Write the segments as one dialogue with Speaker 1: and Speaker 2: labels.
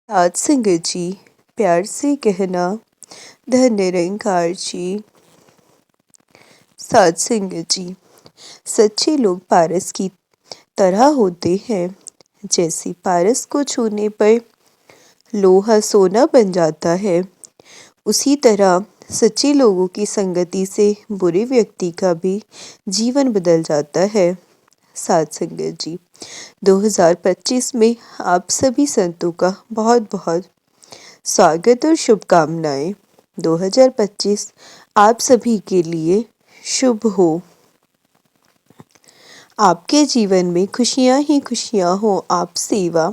Speaker 1: आज संगत जी, प्यार से कहना धन निरंकार जी। साथ संगत जी, सच्चे लोग पारस की तरह होते हैं। जैसे पारस को छूने पर लोहा सोना बन जाता है, उसी तरह सच्चे लोगों की संगति से बुरे व्यक्ति का भी जीवन बदल जाता है। साथ संगत जी, 2025 में आप सभी संतों का बहुत बहुत स्वागत और शुभकामनाएं। 2025 आप सभी के लिए शुभ हो। आपके जीवन में खुशियां ही खुशियां हो। आप सेवा,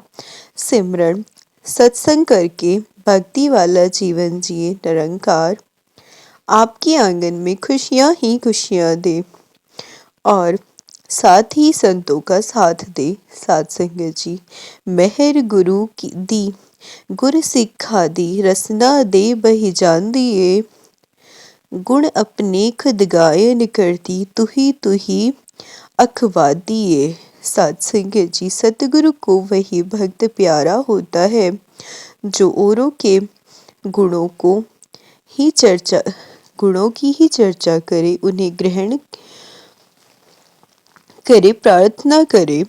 Speaker 1: सिमरन, सत्संग करके भक्ति वाला जीवन जिए। निरंकार आपके आंगन में खुशियां ही खुशियां दे और साथ ही संतों का साथ दे। साथ संगत जी, मेहर गुरु की दी, गुर सिक्खा दी, रसना दे बही जान दिए। गुण अपने खुद गायन करती, तुही अखवा दिए। साथ संगत जी, सतगुरु को वही भक्त प्यारा होता है जो औरों के गुणों की ही चर्चा करे, उन्हें ग्रहण करे, प्रार्थना करे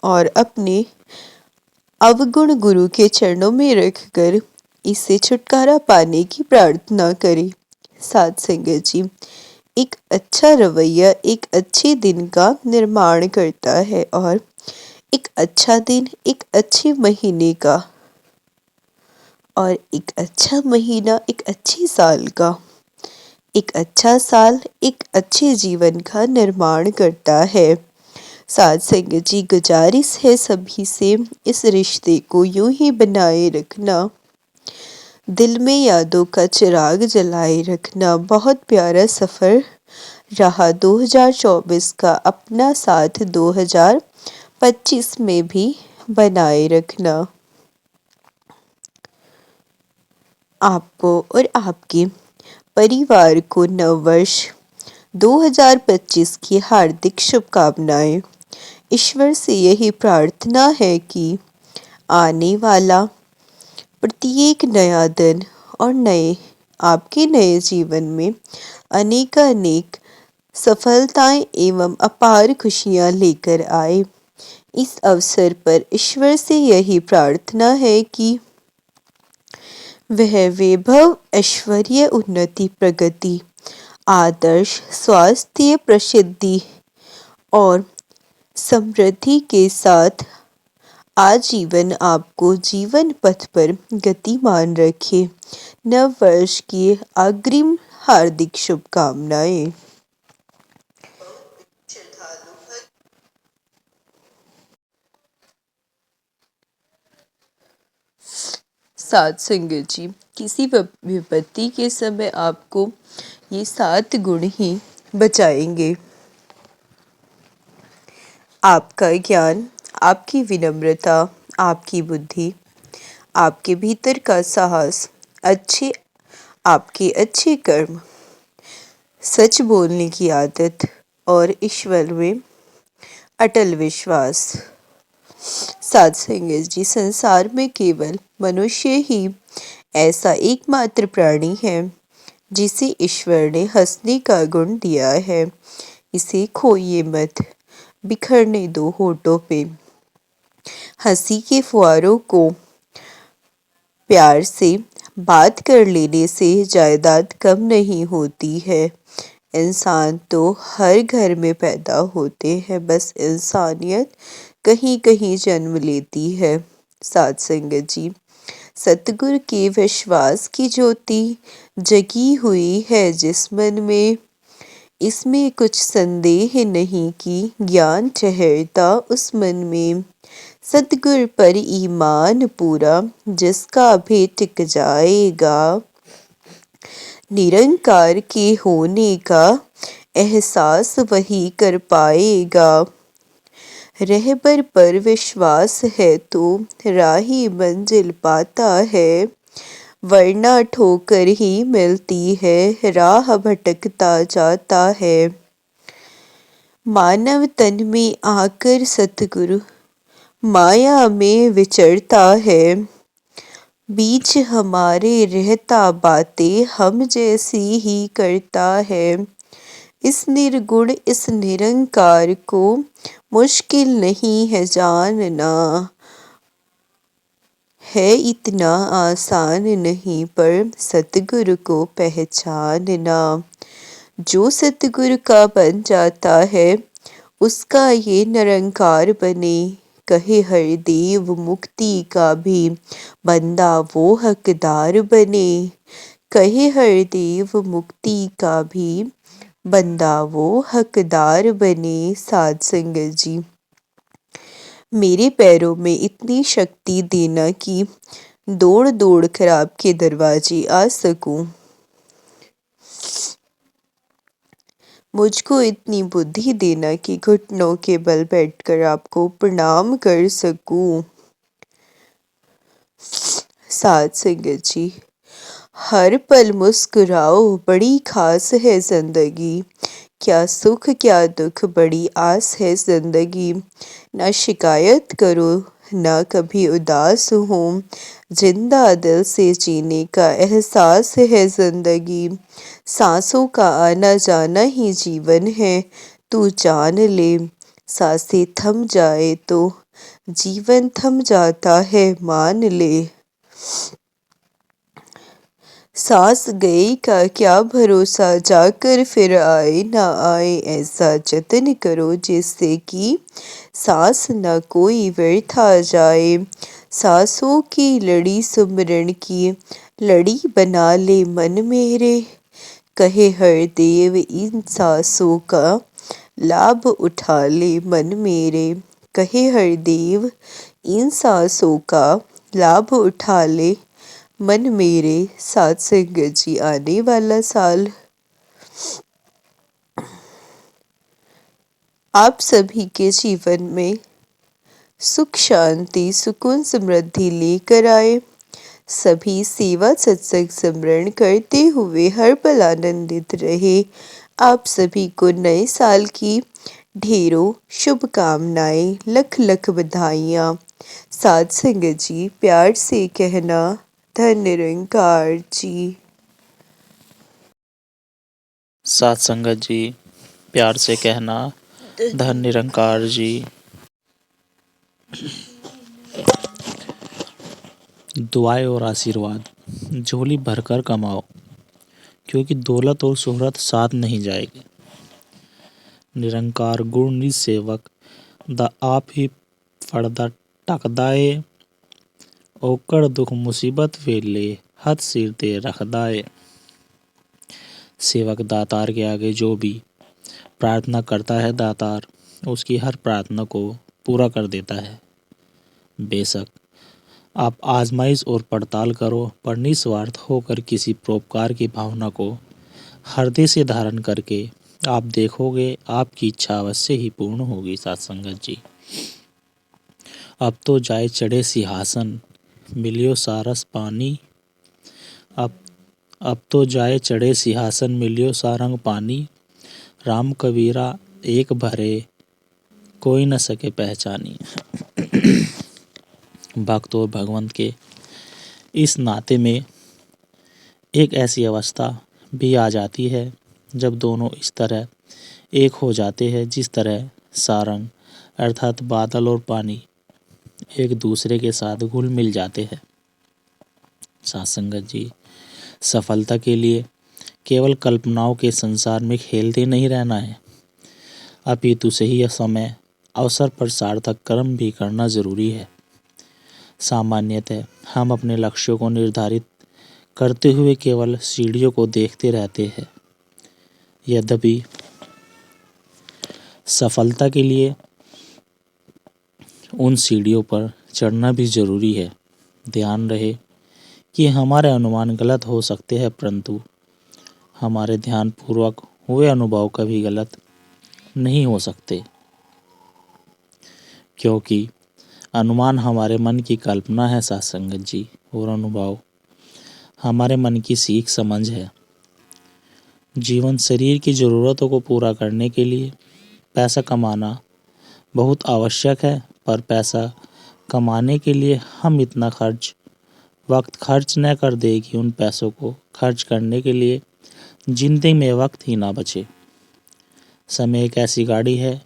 Speaker 1: और अपने अवगुण गुरु के चरणों में रखकर इससे छुटकारा पाने की प्रार्थना करे। साथ संगत जी, एक अच्छा रवैया एक अच्छे दिन का निर्माण करता है और एक अच्छा दिन एक अच्छे महीने का और एक अच्छा महीना एक अच्छे साल का, एक अच्छा साल एक अच्छे जीवन का निर्माण करता है। साथ संगत जी, गुजारिश है सभी से इस रिश्ते को यूं ही बनाए रखना, दिल में यादों का चिराग जलाए रखना। बहुत प्यारा सफ़र रहा 2024 का, अपना साथ 2025 में भी बनाए रखना। आपको और आपके परिवार को नववर्ष 2025 की हार्दिक शुभकामनाएं। ईश्वर से यही प्रार्थना है कि आने वाला प्रत्येक नया दिन और आपके नए जीवन में अनेक सफलताएं एवं अपार खुशियां लेकर आए। इस अवसर पर ईश्वर से यही प्रार्थना है कि वह वैभव, ऐश्वर्य, उन्नति, प्रगति, आदर्श, स्वास्थ्य, प्रसिद्धि और समृद्धि के साथ आजीवन आपको जीवन पथ पर गतिमान रखे। नव वर्ष की अग्रिम हार्दिक शुभकामनाएं। साथ संगत जी, किसी विपत्ति के समय आपको ये 7 गुण ही बचाएंगे। आपका ज्ञान, आपकी विनम्रता, आपकी बुद्धि, आपके भीतर का साहस, आपके अच्छे कर्म, सच बोलने की आदत और ईश्वर में अटल विश्वास। साथ संगत जी, संसार में केवल मनुष्य ही ऐसा एकमात्र प्राणी है जिसे ईश्वर ने हंसने का गुण दिया है। इसे खोइए मत, बिखरने दो होठों पे। हंसी के फुहारों को प्यार से बात कर लेने से जायदाद कम नहीं होती है। इंसान तो हर घर में पैदा होते हैं, बस इंसानियत कहीं कहीं जन्म लेती है। साथ संगत जी, सतगुरु के विश्वास की ज्योति जगी हुई है जिस मन में, इसमें कुछ संदेह नहीं कि ज्ञान ठहरता उस मन में। सतगुरु पर ईमान पूरा जिसका भी टिक जाएगा, निरंकार के होने का एहसास वही कर पाएगा। रहबर पर विश्वास है तो राही मंजिल पाता है, वरना ठोकर ही मिलती है, राह भटकता जाता है। मानव तन में आकर सतगुरु माया में विचरता है, बीच हमारे रहता बातें हम जैसी ही करता है। इस निर्गुण इस निरंकार को मुश्किल नहीं है जानना, है इतना आसान नहीं पर सतगुरु को पहचानना। जो सतगुरु का बन जाता है उसका ये निरंकार बने। कहे हर देव मुक्ति का भी बंदा वो हकदार बने। कहे हर देव मुक्ति का भी बंदा वो हकदार बने। साध संगत जी, मेरे पैरों में इतनी शक्ति देना कि दौड़ दौड़ कर आपके दरवाजे आ सकूं। मुझको इतनी बुद्धि देना कि घुटनों के बल बैठकर आपको प्रणाम कर सकूं। साध संगत जी, हर पल मुस्कुराओ, बड़ी खास है जिंदगी। क्या सुख क्या दुख बड़ी आस है जिंदगी। ना शिकायत करो ना कभी उदास हो, जिंदा दिल से जीने का एहसास है जिंदगी। सांसों का आना जाना ही जीवन है, तू जान ले। सांसें थम जाए तो जीवन थम जाता है, मान ले। सांस गई का क्या भरोसा, जाकर फिर आए ना आए। ऐसा जतन करो जिससे कि सांस न कोई व्यर्थ आ जाए। सांसों की लड़ी सुमरण की लड़ी बना ले मन मेरे। कहे हर देव इन सांसों का लाभ उठा ले मन मेरे। कहे हर देव इन सांसों का लाभ उठा ले मन मेरे। साध संगत जी, आने वाला साल आप सभी के जीवन में सुख शांति सुकून समृद्धि लेकर आए। सभी सेवा सत्संग सिमरन करते हुए हर पल आनंदित रहे। आप सभी को नए साल की ढेरों शुभकामनाएं, लख लख बधाइयाँ। साध संगत जी, प्यार से कहना धन निरंकार जी।
Speaker 2: साध संगत जी, प्यार से कहना धन निरंकार जी। दुआएं और आशीर्वाद झोली भरकर कमाओ, क्योंकि दौलत और शोहरत साथ नहीं जाएगी। निरंकार गुण निसेवक द आप ही फड़दा टकदाए, ओकर दुख मुसीबत वेले हथ सिर दे रखदाए। सेवक दातार के आगे जो भी प्रार्थना करता है, दातार उसकी हर प्रार्थना को पूरा कर देता है। बेशक आप आजमाइश और पड़ताल करो, पर निस्वार्थ होकर किसी परोपकार की भावना को हृदय से धारण करके आप देखोगे आपकी इच्छा अवश्य ही पूर्ण होगी। साथ संगत जी, अब तो जाए चढ़े सिंहासन मिलियो सारस पानी। अब तो जाए चढ़े सिंहासन मिलियो सारंग पानी। राम कबीरा एक भरे कोई न सके पहचानी। भक्त और भगवंत के इस नाते में एक ऐसी अवस्था भी आ जाती है जब दोनों इस तरह एक हो जाते हैं जिस तरह सारंग अर्थात बादल और पानी एक दूसरे के साथ घुल मिल जाते हैं। साथ संगत जी, सफलता के लिए केवल कल्पनाओं के संसार में खेलते नहीं रहना है, अपितु सही समय अवसर पर सार्थक कर्म भी करना जरूरी है। सामान्यतः हम अपने लक्ष्यों को निर्धारित करते हुए केवल सीढ़ियों को देखते रहते हैं। यद्यपि सफलता के लिए उन सीढ़ियों पर चढ़ना भी जरूरी है। ध्यान रहे कि हमारे अनुमान गलत हो सकते हैं, परंतु हमारे ध्यानपूर्वक हुए अनुभव कभी गलत नहीं हो सकते, क्योंकि अनुमान हमारे मन की कल्पना है साथ संगत जी, और अनुभव हमारे मन की सीख समझ है। जीवन शरीर की ज़रूरतों को पूरा करने के लिए पैसा कमाना बहुत आवश्यक है, पर पैसा कमाने के लिए हम इतना खर्च वक्त खर्च न कर देगी उन पैसों को खर्च करने के लिए जिंदगी में वक्त ही ना बचे। समय एक ऐसी गाड़ी है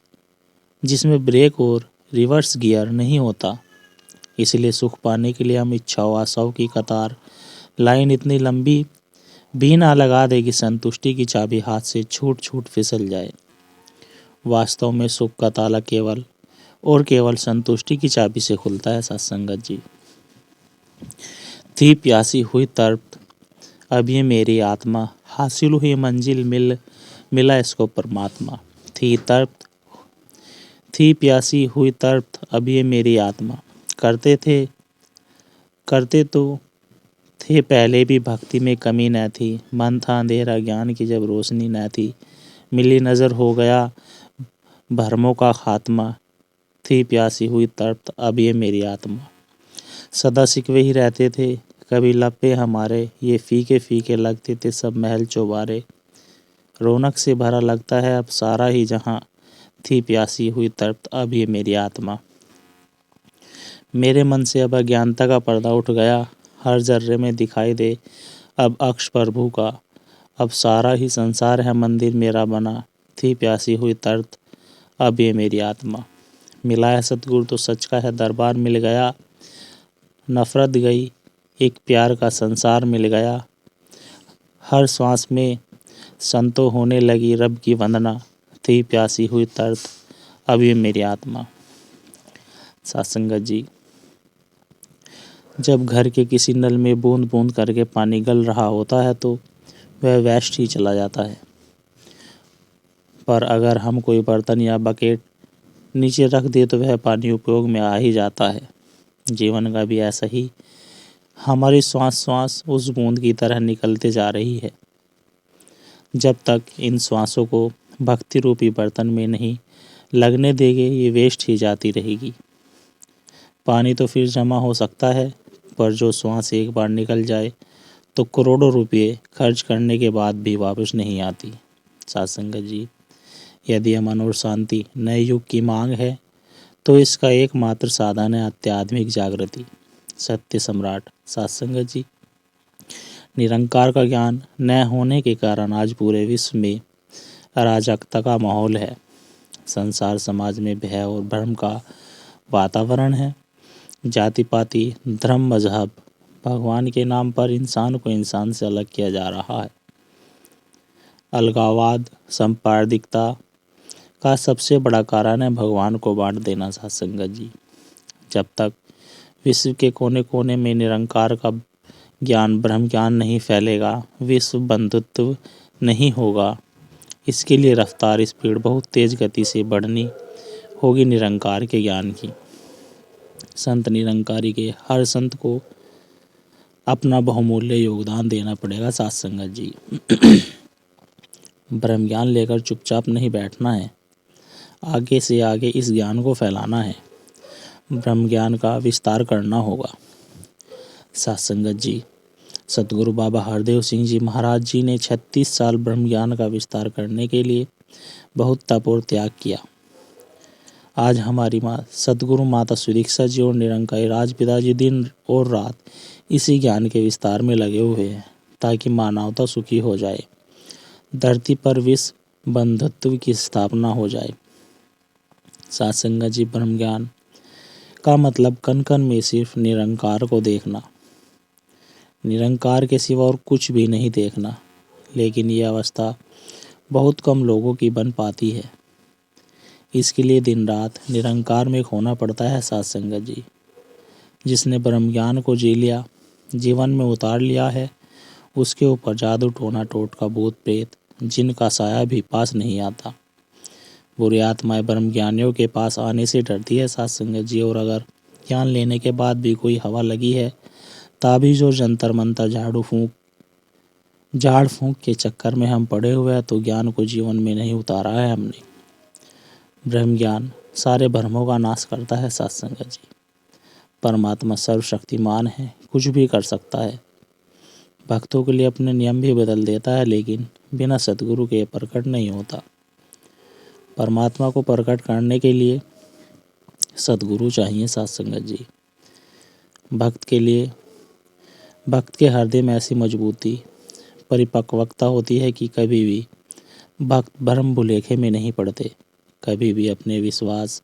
Speaker 2: जिसमें ब्रेक और रिवर्स गियर नहीं होता, इसलिए सुख पाने के लिए हम इच्छाओं आशाओं की कतार लाइन इतनी लंबी भी ना लगा दे कि संतुष्टि की चाबी हाथ से छूट छूट फिसल जाए। वास्तव में सुख का ताला केवल और केवल संतुष्टि की चाबी से खुलता है सत्संगत जी। थी प्यासी हुई तड़प अब ये मेरी आत्मा, हासिल हुई मंजिल मिला इसको परमात्मा। थी प्यासी हुई तड़प अब ये मेरी आत्मा, करते तो थे पहले भी भक्ति में कमी न थी, मन था अंधेरा ज्ञान की जब रोशनी न थी, मिली नज़र हो गया भरमों का खात्मा। थी प्यासी हुई तड़प अब ये मेरी आत्मा। सदा सिकवे ही रहते थे कभी लपे हमारे, ये फीके फीके लगते थे सब महल चौबारे। रौनक से भरा लगता है अब सारा ही जहां, थी प्यासी हुई तड़प अब ये मेरी आत्मा। मेरे मन से अब अज्ञानता का पर्दा उठ गया, हर जर्रे में दिखाई दे अब अक्ष प्रभु का, अब सारा ही संसार है मंदिर मेरा बना। थी प्यासी हुई तड़प अब ये मेरी आत्मा। मिला है सतगुरु तो सच का है दरबार मिल गया, नफरत गई एक प्यार का संसार मिल गया। हर श्वास में संतो होने लगी रब की वंदना। थी प्यासी हुई तड़प अब ये मेरी आत्मा। सत्संगत जी, जब घर के किसी नल में बूंद बूंद करके पानी गल रहा होता है तो वह वेस्ट ही चला जाता है, पर अगर हम कोई बर्तन या बकेट नीचे रख दे तो वह पानी उपयोग में आ ही जाता है। जीवन का भी ऐसा ही, हमारी श्वास श्वास उस बूंद की तरह निकलते जा रही है। जब तक इन श्वासों को भक्ति रूपी बर्तन में नहीं लगने देंगे ये वेस्ट ही जाती रहेगी। पानी तो फिर जमा हो सकता है, पर जो श्वास एक बार निकल जाए तो करोड़ों रुपये खर्च करने के बाद भी वापस नहीं आती। सत्संगत जी, यदि अमन और शांति नए युग की मांग है तो इसका एकमात्र साधन है आध्यात्मिक जागृति। सत्य सम्राट सत्संगत जी, निरंकार का ज्ञान न होने के कारण आज पूरे विश्व में अराजकता का माहौल है। संसार समाज में भय और भ्रम का वातावरण है। जाति पाति धर्म मजहब भगवान के नाम पर इंसान को इंसान से अलग किया जा रहा है। अलगाववाद सांप्रदायिकता का सबसे बड़ा कारण है भगवान को बांट देना। सत्संगत जी, जब तक विश्व के कोने कोने में निरंकार का ज्ञान ब्रह्म ज्ञान नहीं फैलेगा, विश्व बंधुत्व नहीं होगा। इसके लिए रफ्तार स्पीड बहुत तेज गति से बढ़नी होगी निरंकार के ज्ञान की। संत निरंकारी के हर संत को अपना बहुमूल्य योगदान देना पड़ेगा। सत्संगत जी, ब्रह्म ज्ञान लेकर चुपचाप नहीं बैठना है, आगे से आगे इस ज्ञान को फैलाना है, ब्रह्म ज्ञान का विस्तार करना होगा। सत्संगत जी, सतगुरु बाबा हरदेव सिंह जी महाराज जी ने 36 साल ब्रह्म ज्ञान का विस्तार करने के लिए बहुत तप और त्याग किया। आज हमारी माँ सतगुरु माता सुदीक्षा जी और निरंकारी राजपिता जी दिन और रात इसी ज्ञान के विस्तार में लगे हुए हैं ताकि मानवता सुखी हो जाए, धरती पर विश्व बंधुत्व की स्थापना हो जाए। सत्संगत जी, ब्रह्म ज्ञान का मतलब कण कण में सिर्फ निरंकार को देखना, निरंकार के सिवा और कुछ भी नहीं देखना। लेकिन यह अवस्था बहुत कम लोगों की बन पाती है। इसके लिए दिन रात निरंकार में खोना पड़ता है। सत्संगत जी, जिसने ब्रह्म ज्ञान को जी लिया, जीवन में उतार लिया है, उसके ऊपर जादू टोना टोटका भूत प्रेत जिनका साया भी पास नहीं आता। बुरी आत्माएं ब्रह्म ज्ञानियों के पास आने से डरती है। सत्संगत जी, और अगर ज्ञान लेने के बाद भी कोई हवा लगी है, ताबीज और जंतर मंतर झाड़ फूंक के चक्कर में हम पड़े हुए हैं तो ज्ञान को जीवन में नहीं उतारा है हमने। ब्रह्म ज्ञान सारे भ्रमों का नाश करता है। सत्संगत जी, परमात्मा सर्वशक्तिमान है, कुछ भी कर सकता है। भक्तों के लिए अपने नियम भी बदल देता है, लेकिन बिना सतगुरु के प्रकट नहीं होता। परमात्मा को प्रकट करने के लिए सतगुरु चाहिए। सत्संगत जी, भक्त के लिए भक्त के हृदय में ऐसी मजबूती, परिपक्वता होती है कि कभी भी भक्त भ्रम भुलेखे में नहीं पड़ते, कभी भी अपने विश्वास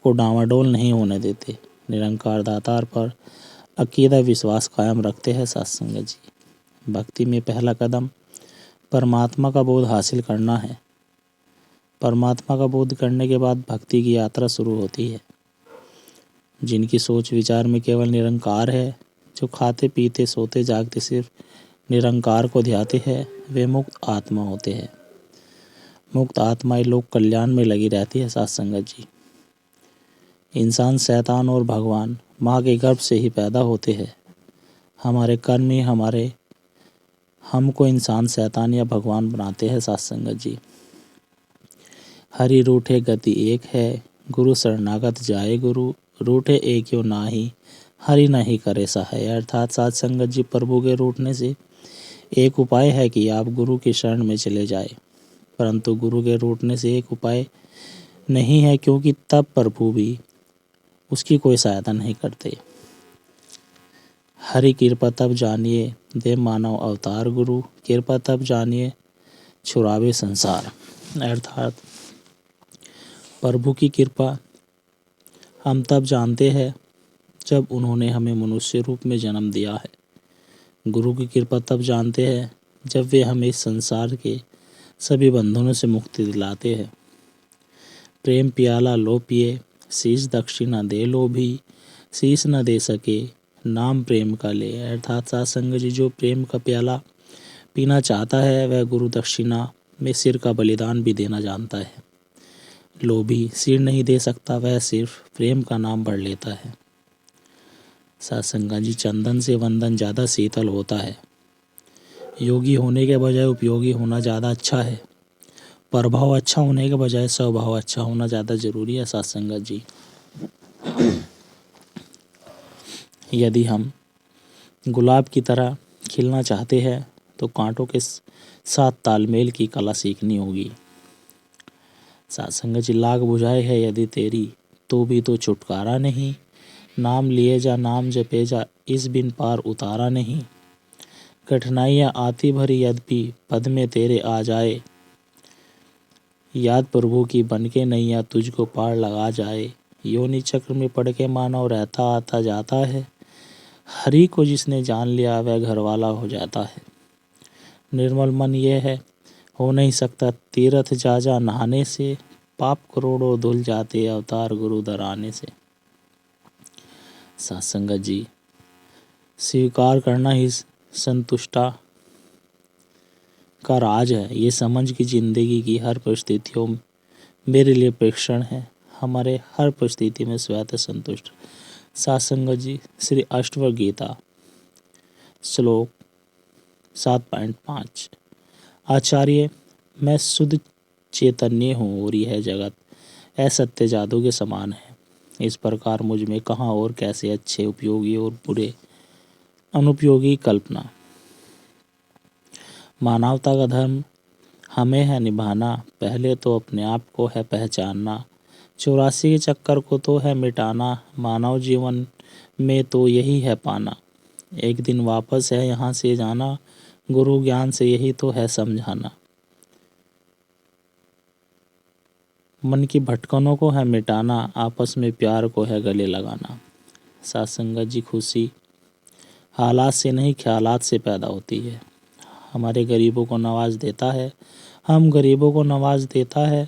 Speaker 2: को डांवाडोल नहीं होने देते, निरंकार दातार पर अकीदा विश्वास कायम रखते हैं। सत्संग जी, भक्ति में पहला कदम परमात्मा का बोध हासिल करना है। परमात्मा का बोध करने के बाद भक्ति की यात्रा शुरू होती है। जिनकी सोच विचार में केवल निरंकार है, जो खाते पीते सोते जागते सिर्फ निरंकार को ध्याते हैं, वे मुक्त आत्मा होते हैं। मुक्त आत्माएं लोक कल्याण में लगी रहती है। सत्संगत जी, इंसान शैतान और भगवान माँ के गर्भ से ही पैदा होते हैं। हमारे कर्म ही हमको इंसान शैतान या भगवान बनाते हैं। सत्संगत जी, हरि रूठे गति एक है, गुरु शरणागत जाए गुरु, रूठे एक यो नाही, हरि नहीं करे सहाय। अर्थात सत्संगत जी, प्रभु के रूठने से एक उपाय है कि आप गुरु की शरण में चले जाए, परंतु गुरु के रूठने से एक उपाय नहीं है, क्योंकि तब प्रभु भी उसकी कोई सहायता नहीं करते। हरि कृपा तब जानिए, दे मानव अवतार गुरु, कृपा तब जानिए छुड़ावे संसार। अर्थात प्रभु की कृपा हम तब जानते हैं जब उन्होंने हमें मनुष्य रूप में जन्म दिया है। गुरु की कृपा तब जानते हैं जब वे हमें इस संसार के सभी बंधनों से मुक्ति दिलाते हैं। प्रेम प्याला लो पिए, शीश दक्षिणा दे लो भी, शीश न दे सके नाम प्रेम का ले। अर्थात सत्संग जी, जो प्रेम का प्याला पीना चाहता है वह गुरु दक्षिणा में सिर का बलिदान भी देना जानता है। लोभी सिर नहीं दे सकता, वह सिर्फ प्रेम का नाम भर लेता है। सत्संग जी, चंदन से वंदन ज़्यादा शीतल होता है। योगी होने के बजाय उपयोगी होना ज़्यादा अच्छा है। प्रभाव अच्छा होने के बजाय स्वभाव अच्छा होना ज़्यादा जरूरी है। सत्संग जी, यदि हम गुलाब की तरह खिलना चाहते हैं तो कांटों के साथ तालमेल की कला सीखनी होगी। सत्संग जी, लाग बुझाए है यदि तेरी, तो भी तो छुटकारा नहीं, नाम लिए जा नाम जपे जा, इस बिन पार उतारा नहीं। कठिनाइयाँ आती भरी यद्यपि पद में तेरे आ जाए, याद प्रभु की बनके नैया तुझको पार लगा जाए। योनि चक्र में पड़ के मानव रहता आता जाता है, हरि को जिसने जान लिया वह घर वाला हो जाता है। निर्मल मन यह है, हो नहीं सकता तीर्थ जा जा नहाने से, पाप करोड़ों धुल जाते अवतार गुरु दर आने से। सत्संगत जी, स्वीकार करना ही संतुष्टा का राज है। ये समझ की जिंदगी की हर परिस्थितियों मेरे लिए प्रेक्षण है, हमारे हर परिस्थिति में स्वतः संतुष्ट। सत्संगत जी, श्री अष्टवक्र गीता श्लोक 7.5, आचार्य, मैं शुद्ध चैतन्य हूँ और यह जगत असत्य जादू के समान है। इस प्रकार मुझ में कहाँ और कैसे अच्छे उपयोगी और बुरे अनुपयोगी कल्पना। मानवता का धर्म हमें है निभाना, पहले तो अपने आप को है पहचानना, 84 के चक्कर को तो है मिटाना, मानव जीवन में तो यही है पाना। एक दिन वापस है यहाँ से जाना, गुरु ज्ञान से यही तो है समझाना। मन की भटकनों को है मिटाना, आपस में प्यार को है गले लगाना। सत्संगत जी, खुशी हालात से नहीं ख्यालात से पैदा होती है। हमारे गरीबों को नवाज देता है, हम गरीबों को नवाज देता है,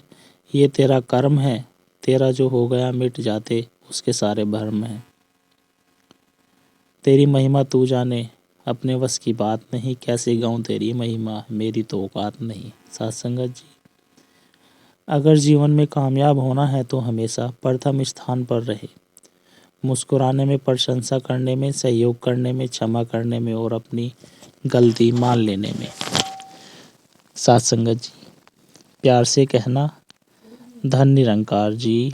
Speaker 2: ये तेरा कर्म है, तेरा जो हो गया मिट जाते उसके सारे भरम हैं। तेरी महिमा तू जाने, अपने वश की बात नहीं, कैसे गाऊं तेरी महिमा, मेरी तो औकात नहीं। सत्संगत जी, अगर जीवन में कामयाब होना है तो हमेशा प्रथम स्थान पर रहे। मुस्कुराने में, प्रशंसा करने में, सहयोग करने में, क्षमा करने में और अपनी गलती मान लेने में। सत्संगत जी, प्यार से कहना, धन निरंकार जी।